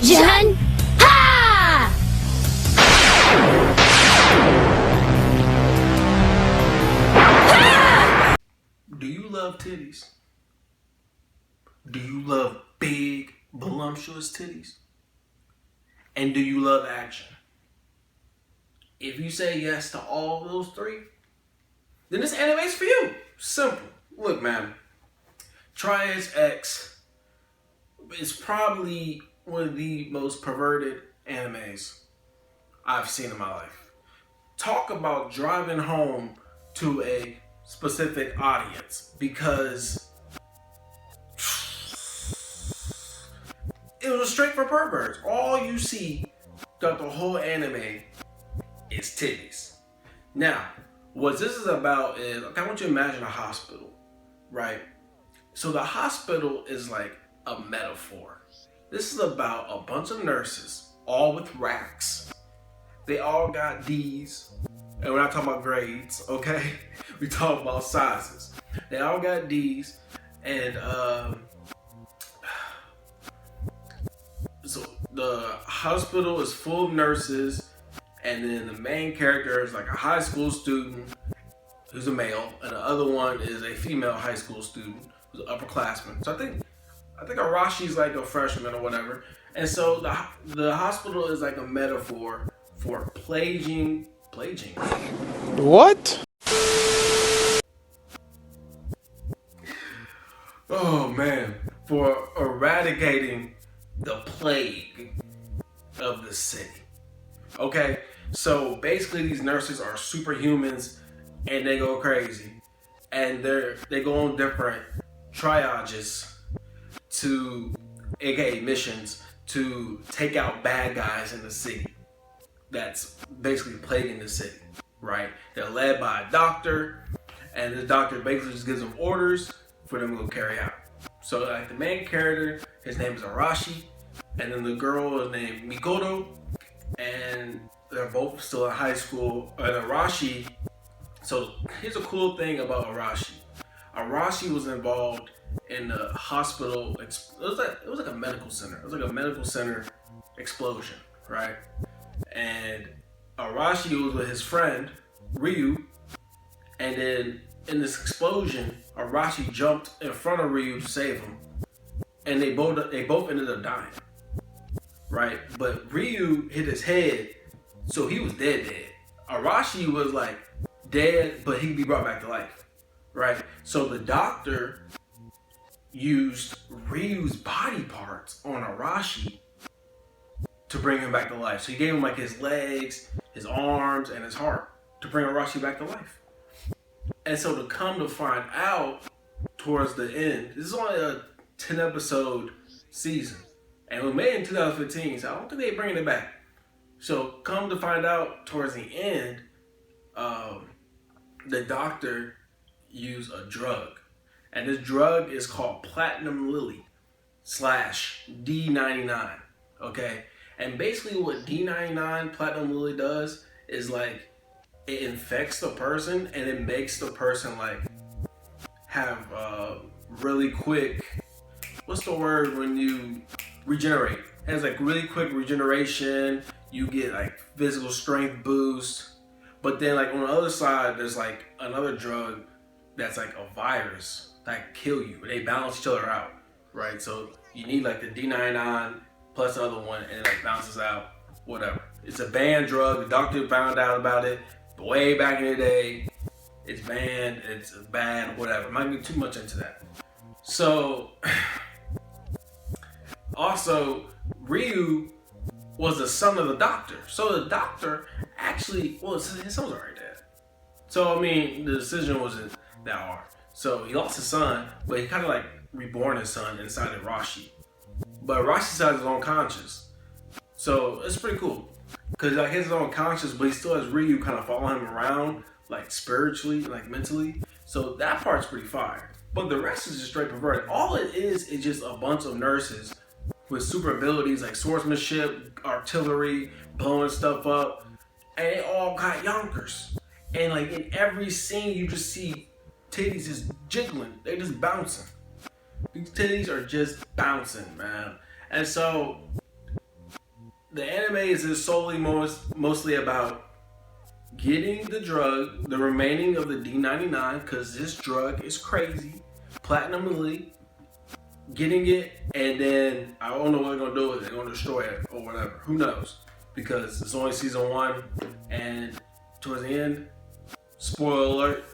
Jen? Ha! Do you love titties? Do you love big, voluptuous titties? And do you love action? If you say yes to all those three, then this anime's for you. Simple. Look, man, Triagex is probably one of the most perverted animes I've seen in my life. Talk about driving home to a specific audience, because it was straight for perverts. All you see throughout the whole anime is titties. Now, what this is about is, I want you to imagine a hospital, right? So the hospital is like a metaphor. This is about a bunch of nurses, all with racks. They all got D's, and we're not talking about grades, okay? We talk about sizes. They all got D's, and so the hospital is full of nurses, and then the main character is like a high school student who's a male, and the other one is a female high school student who's an upperclassman. So I think Arashi's like a freshman or whatever. And so the hospital is like a metaphor for plaguing. What? Oh man, for eradicating the plague of the city. Okay, so basically these nurses are superhumans and they go crazy, and they go on different triages aka missions, to take out bad guys in the city that's basically plaguing the city, right? They're led by a doctor, and the doctor basically just gives them orders for them to go carry out. So like the main character, his name is Arashi, and then the girl is named Mikoto, and they're both still in high school. And Arashi, so here's a cool thing about Arashi. Arashi was involved in the hospital. It was like a medical center. It was like a medical center explosion, right? And Arashi was with his friend Ryu, and then in this explosion, Arashi jumped in front of Ryu to save him, and they both ended up dying, right? But Ryu hit his head, so he was dead. Arashi was like dead, but he could be brought back to life, right? So the doctor used Ryu's body parts on Arashi to bring him back to life. So he gave him like his legs, his arms, and his heart to bring Arashi back to life. And so to come to find out towards the end, this is only a 10 episode season, and it was made in 2015, so I don't think they're bringing it back. So come to find out towards the end, the doctor used a drug, and this drug is called Platinum Lily / D99, okay? And basically what D99 Platinum Lily does is like, it infects the person, and it makes the person like have really quick, what's the word when you regenerate? It has like really quick regeneration. You get like physical strength boost. But then like on the other side, there's like another drug that's like a virus that kill you. They balance each other out, right? So you need like the D99 plus the other one, and it like bounces out, whatever. It's a banned drug. The doctor found out about it way back in the day. It's banned, it's bad, whatever. I'm not getting too much into that. So also Ryu was the son of the doctor. So the doctor actually, well, his son was already dead. So I mean, the decision wasn't that hard. So he lost his son, but he kind of like reborn his son inside of Arashi. But Arashi still has his own conscience. So it's pretty cool. Cause like his own conscience, but he still has Ryu kind of following him around, like spiritually, like mentally. So that part's pretty fire. But the rest is just straight perverted. All it is just a bunch of nurses with super abilities like swordsmanship, artillery, blowing stuff up, and they all got yonkers. And like in every scene, you just see titties just jiggling. They're just bouncing. These titties are just bouncing, man. And so the anime is just solely mostly about getting the drug, the remaining of the D99, because this drug is crazy, Platinum Elite, getting it, and then I don't know what they're gonna do with it. They're gonna destroy it or whatever. Who knows? Because it's only season 1, and towards the end, spoiler alert,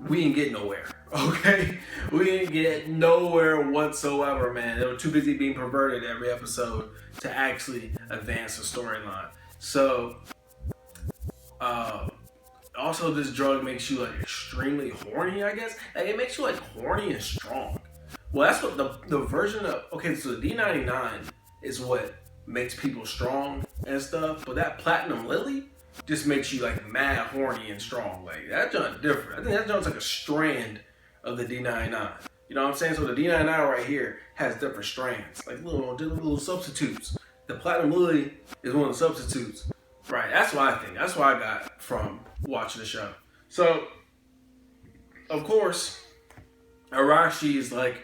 we ain't get nowhere. Okay, we didn't get nowhere whatsoever, man. They were too busy being perverted every episode to actually advance the storyline. So, also this drug makes you like extremely horny, I guess. Like it makes you like horny and strong. Well, that's what the version of, okay, so the D99 is what makes people strong and stuff, but that Platinum Lily just makes you like mad horny and strong. Like that joint's different. I think that joint's like a strand of the D99. You know what I'm saying? So the D99 right here has different strands, like little substitutes. The Platinum Lily is one of the substitutes. Right, that's what I think. That's what I got from watching the show. So, of course, Arashi is like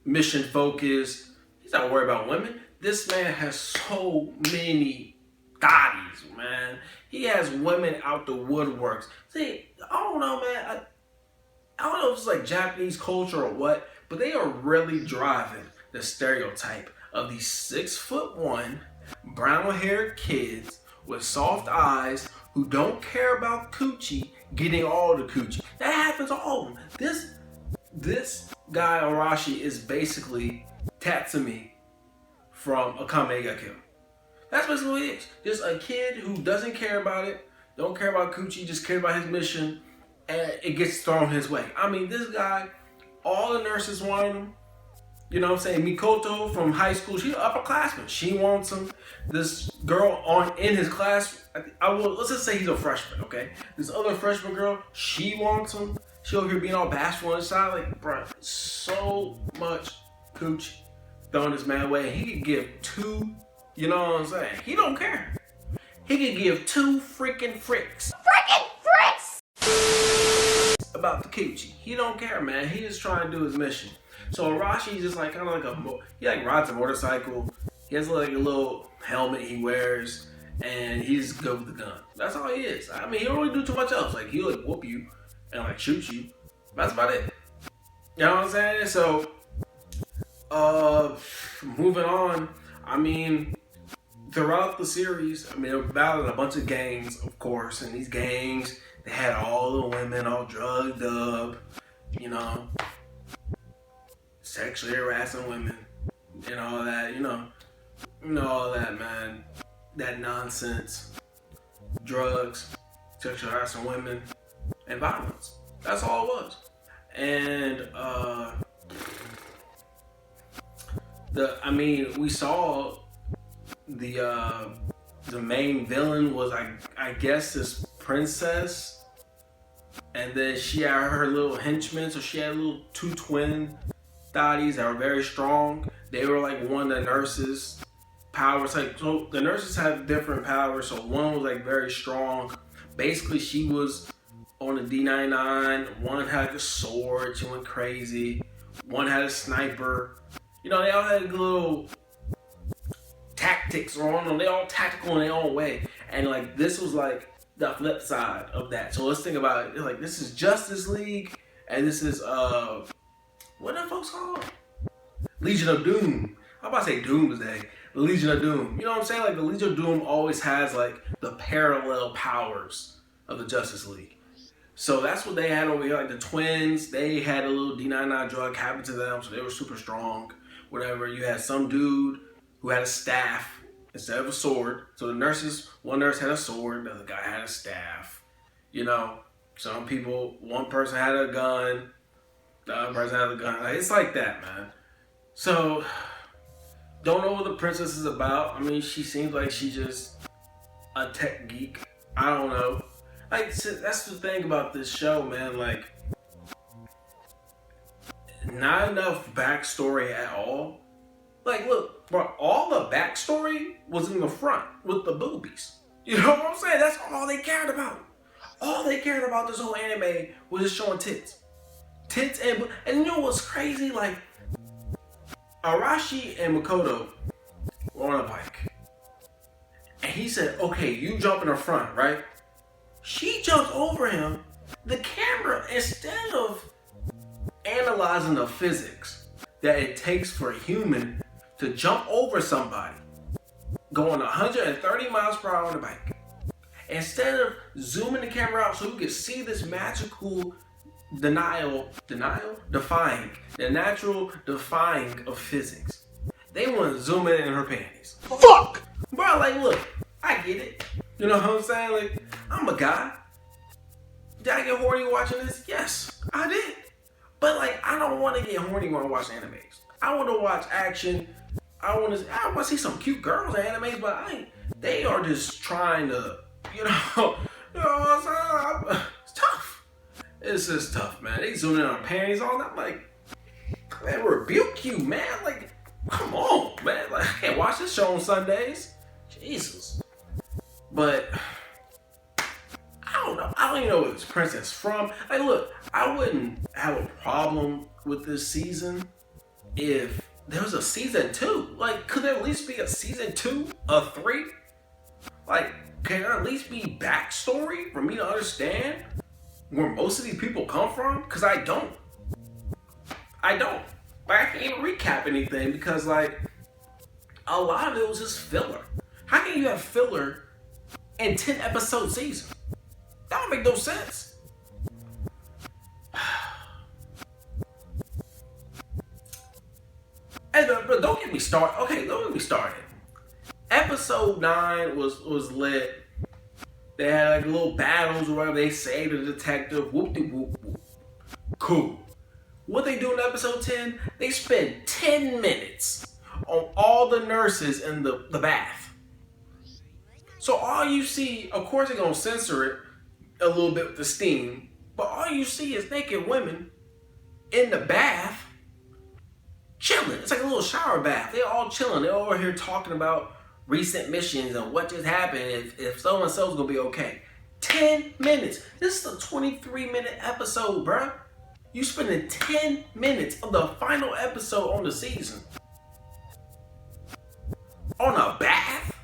mission focused. He's not worried about women. This man has so many thotties, man. He has women out the woodworks. See, I don't know, man. I don't know if it's like Japanese culture or what, but they are really driving the stereotype of these 6'1", brown-haired kids with soft eyes who don't care about coochie getting all the coochie. That happens to all of them. This guy Arashi is basically Tatsumi from Akame ga Kill. That's basically what it is. Just a kid who doesn't care about it, don't care about coochie, just cares about his mission, and it gets thrown his way. I mean, this guy, all the nurses wanted him. You know what I'm saying? Mikoto from high school, she's an upperclassman. She wants him. This girl in his class, let's just say he's a freshman, okay? This other freshman girl, she wants him. She over here being all bashful inside, like, bro, so much coochie thrown this man away. He could give 2, you know what I'm saying? He don't care. He could give 2 freaking fricks. About the coochie. He don't care, man. He just trying to do his mission. So Arashi's just like kind of like he like rides a motorcycle. He has like a little helmet he wears, and he's good with the gun. That's all he is. I mean, he don't really do too much else. Like he'll like whoop you and like shoot you. That's about it. You know what I'm saying? So, moving on. I mean, throughout the series, I mean, they're battling a bunch of gangs, of course, and these gangs, they had all the women all drugged up, you know, sexually harassing women and all that, you know all that, man. That nonsense, drugs, sexually harassing women, and violence. That's all it was. And we saw the main villain was I guess this princess, and then she had her little henchmen. So she had little 2 twin thotties that were very strong. They were like one of the nurses' powers. Like, so the nurses have different powers. So one was like very strong. Basically, she was on the D99. One had a sword. She went crazy. One had a sniper. You know, they all had little tactics on them. They all tactical in their own way. And like this was like the flip side of that. So let's think about it. Like this is Justice League, and this is what are folks called? Legion of Doom. I'm about to say Doomsday. The Legion of Doom. You know what I'm saying? Like the Legion of Doom always has like the parallel powers of the Justice League. So that's what they had over here. Like the twins, they had a little D99 drug happen to them, so they were super strong. Whatever. You had some dude who had a staff instead of a sword. So the nurses, one nurse had a sword, the other guy had a staff. You know, some people, one person had a gun, the other person had a gun. Like, it's like that, man. So, don't know what the princess is about. I mean, she seems like she's just a tech geek. I don't know. Like, that's the thing about this show, man. Like, not enough backstory at all. Like, look, bro, all the backstory was in the front with the boobies. You know what I'm saying? That's all they cared about. All they cared about this whole anime was just showing tits. And you know what's crazy? Like, Arashi and Makoto, on a bike. And he said, okay, you jump in the front, right? She jumps over him. The camera, instead of analyzing the physics that it takes for a human to jump over somebody going 130 miles per hour on a bike, instead of zooming the camera out so you can see this magical defying the natural defying of physics, they want to zoom in her panties. Fuck! Bro, like, look, I get it. You know what I'm saying? Like, I'm a guy. Did I get horny watching this? Yes, I did. But like, I don't want to get horny when I watch animes. I want to watch action. I want to see some cute girls in animes, but they are just trying to, you know what I'm saying? It's tough. It's just tough, man. They zooming in on panties all that. I'm like, man, rebuke you, man. Like, come on, man. Like, I can't watch this show on Sundays. Jesus. But I don't know. I don't even know where this princess from. Like, look, I wouldn't have a problem with this season if there was a season 2. Like, could there at least be a season 2, a 3? Like, can there at least be backstory for me to understand where most of these people come from? Because I don't. Like, I can't even recap anything because, like, a lot of it was just filler. How can you have filler in 10 episode season? That don't make no sense. But don't get me started. Okay, don't get me started. Episode 9 was lit. They had like little battles or whatever. They saved the detective. Whoop-de-whoop-whoop. Cool. What they do in episode 10? They spend 10 minutes on all the nurses in the bath. So all you see, of course they're going to censor it a little bit with the steam, but all you see is naked women in the bath chilling. It's like a little shower bath. They're all chilling. They're over here talking about recent missions and what just happened, if so-and-so's going to be okay. 10 minutes. This is a 23-minute episode, bruh. You spending 10 minutes of the final episode on the season on a bath?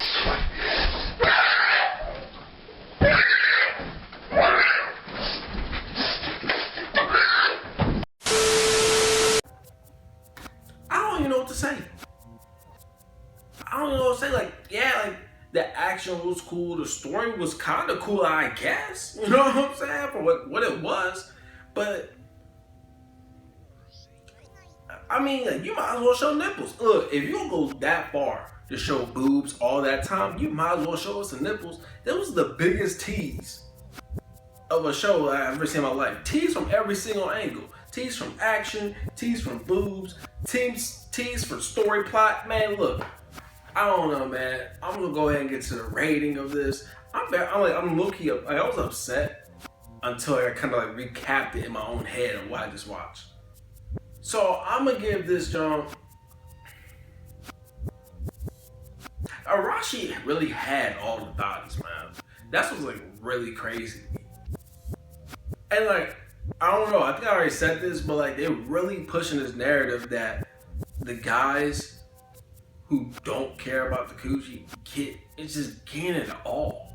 I don't even know what to say. Like, yeah, like, the action was cool. The story was kind of cool, I guess. You know what I'm saying? For what it was. But I mean, like, you might as well show nipples. Look, if you don't go that far to show boobs all that time, you might as well show us the nipples. That was the biggest tease of a show I've ever seen in my life. Tease from every single angle. Tease from action, tease from boobs, tease for story plot. Man, look, I don't know, man. I'm gonna go ahead and get to the rating of this. I'm low-key, I was upset until I kind of like recapped it in my own head of what I just watched. So I'm gonna give this jump. Arashi really had all the thoughts, man. That's what's like really crazy to me. And like, I don't know, I think I already said this, but like, they're really pushing this narrative that the guys who don't care about the coochie it's just getting it all.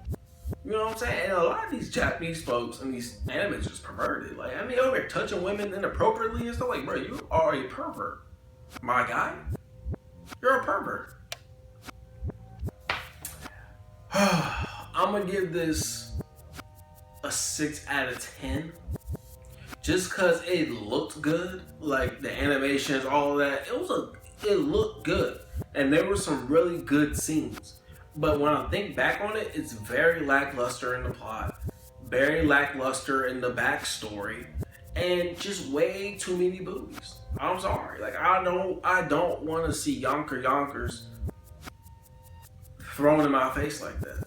You know what I'm saying? And a lot of these Japanese folks and these animes just perverted. Like, I mean, over here touching women inappropriately and stuff. Like, bro, you are a pervert, my guy. You're a pervert. I'm gonna give this a 6 out of 10. Just cause it looked good, like the animations, all of that. It looked good, and there were some really good scenes. But when I think back on it, it's very lackluster in the plot, very lackluster in the backstory, and just way too many boobies. I'm sorry, like I don't want to see yonkers thrown in my face like that.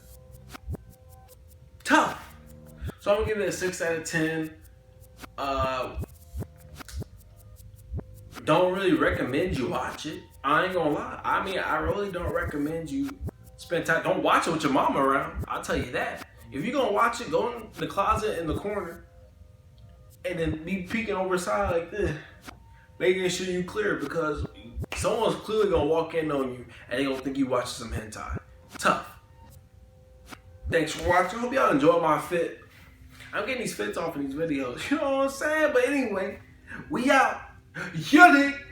Tough. So I'm gonna give it a 6 out of 10. Don't really recommend you watch it. I ain't gonna lie. I mean, I really don't recommend you spend time. Don't watch it with your mama around. I'll tell you that. If you're gonna watch it, go in the closet in the corner and then be peeking over the side like this, making sure you clear, because Someone's clearly gonna walk in on you and they gonna think you watching some hentai. Tough. Thanks for watching. Hope y'all enjoy my fit. I'm getting these fits off in these videos. You know what I'm saying? But anyway, we out. Yuddy.